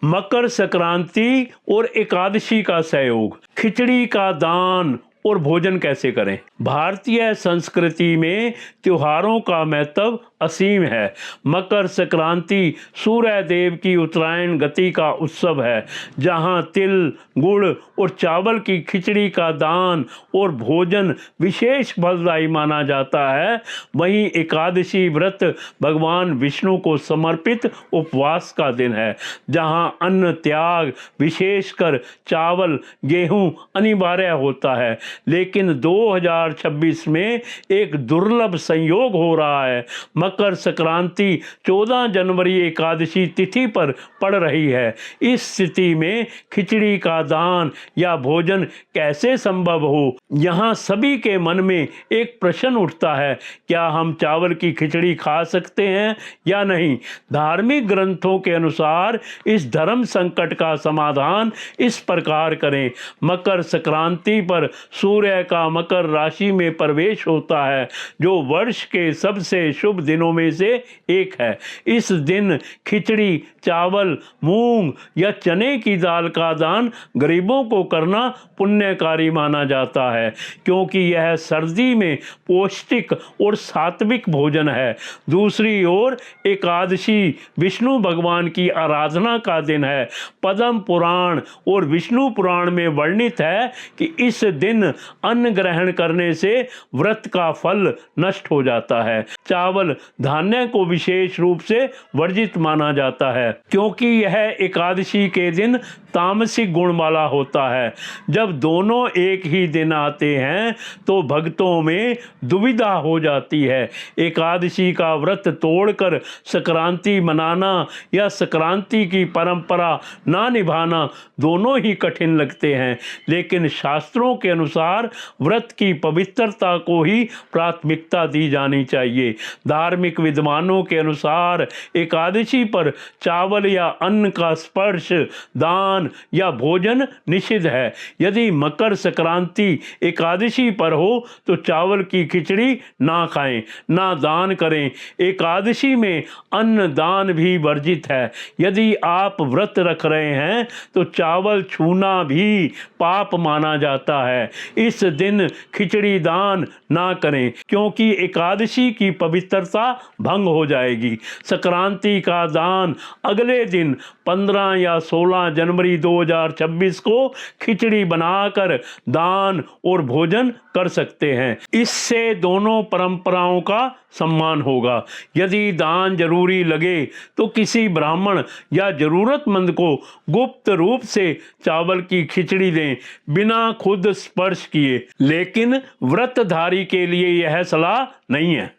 मकर संक्रांति और एकादशी का सहयोग, खिचड़ी का दान और भोजन कैसे करें। भारतीय संस्कृति में त्योहारों का महत्व असीम है। मकर संक्रांति सूर्य देव की उत्तरायण गति का उत्सव है, जहां तिल, गुड़ और चावल की खिचड़ी का दान और भोजन विशेष फलदायी माना जाता है। वहीं एकादशी व्रत भगवान विष्णु को समर्पित उपवास का दिन है, जहां अन्न त्याग, विशेषकर चावल, गेहूं अनिवार्य होता है। लेकिन 2026 में एक दुर्लभ संयोग हो रहा है। मकर संक्रांति 14 जनवरी एकादशी तिथि पर पड़ रही है। इस स्थिति में खिचड़ी का दान या भोजन कैसे संभव हो? यहाँ सभी के मन में एक प्रश्न उठता है, क्या हम चावल की खिचड़ी खा सकते हैं या नहीं? धार्मिक ग्रंथों के अनुसार इस धर्म संकट का समाधान इस प्रकार करें। मकर संक्रांति पर सूर्य का मकर राशि में प्रवेश होता है, जो वर्ष के सबसे शुभ दिनों में से एक है। इस दिन खिचड़ी, चावल, मूंग या चने की दाल का दान गरीबों को करना पुण्यकारी माना जाता है, क्योंकि यह सर्दी में पौष्टिक और सात्विक भोजन है। दूसरी ओर एकादशी विष्णु भगवान की आराधना का दिन है। पद्म पुराण और विष्णु पुराण में वर्णित है कि इस दिन अन्न ग्रहण करने से व्रत का फल नष्ट हो जाता है। चावल, धान्य को विशेष रूप से वर्जित माना जाता है, क्योंकि यह एकादशी के दिन तामसिक गुण वाला होता है। जब दोनों एक ही दिन आते हैं तो भक्तों में दुविधा हो जाती है। एकादशी का व्रत तोड़कर संक्रांति मनाना या संक्रांति की परंपरा ना निभाना दोनों ही कठिन लगते हैं। लेकिन शास्त्रों के अनुसार व्रत की पवित्रता को ही प्राथमिकता दी जानी चाहिए। धार्मिक विद्वानों के अनुसार एकादशी पर चावल या अन्न का स्पर्श, दान या भोजन निषिद्ध है। यदि मकर संक्रांति एकादशी पर हो तो चावल की खिचड़ी ना खाएं, ना दान करें। एकादशी में अन्न दान भी वर्जित है। यदि आप व्रत रख रहे हैं तो चावल छूना भी पाप माना जाता है। इस दिन खिचड़ी दान ना करें, क्योंकि एकादशी की पवित्रता भंग हो जाएगी। संक्रांति का दान अगले दिन 15 या 16 जनवरी 2026 को खिचड़ी बनाकर दान और भोजन कर सकते हैं। इससे दोनों परंपराओं का सम्मान होगा। यदि दान जरूरी लगे तो किसी ब्राह्मण या जरूरतमंद को गुप्त रूप से चावल की खिचड़ी दें, बिना खुद स्पर्श किए। लेकिन व्रतधारी के लिए यह सलाह नहीं है।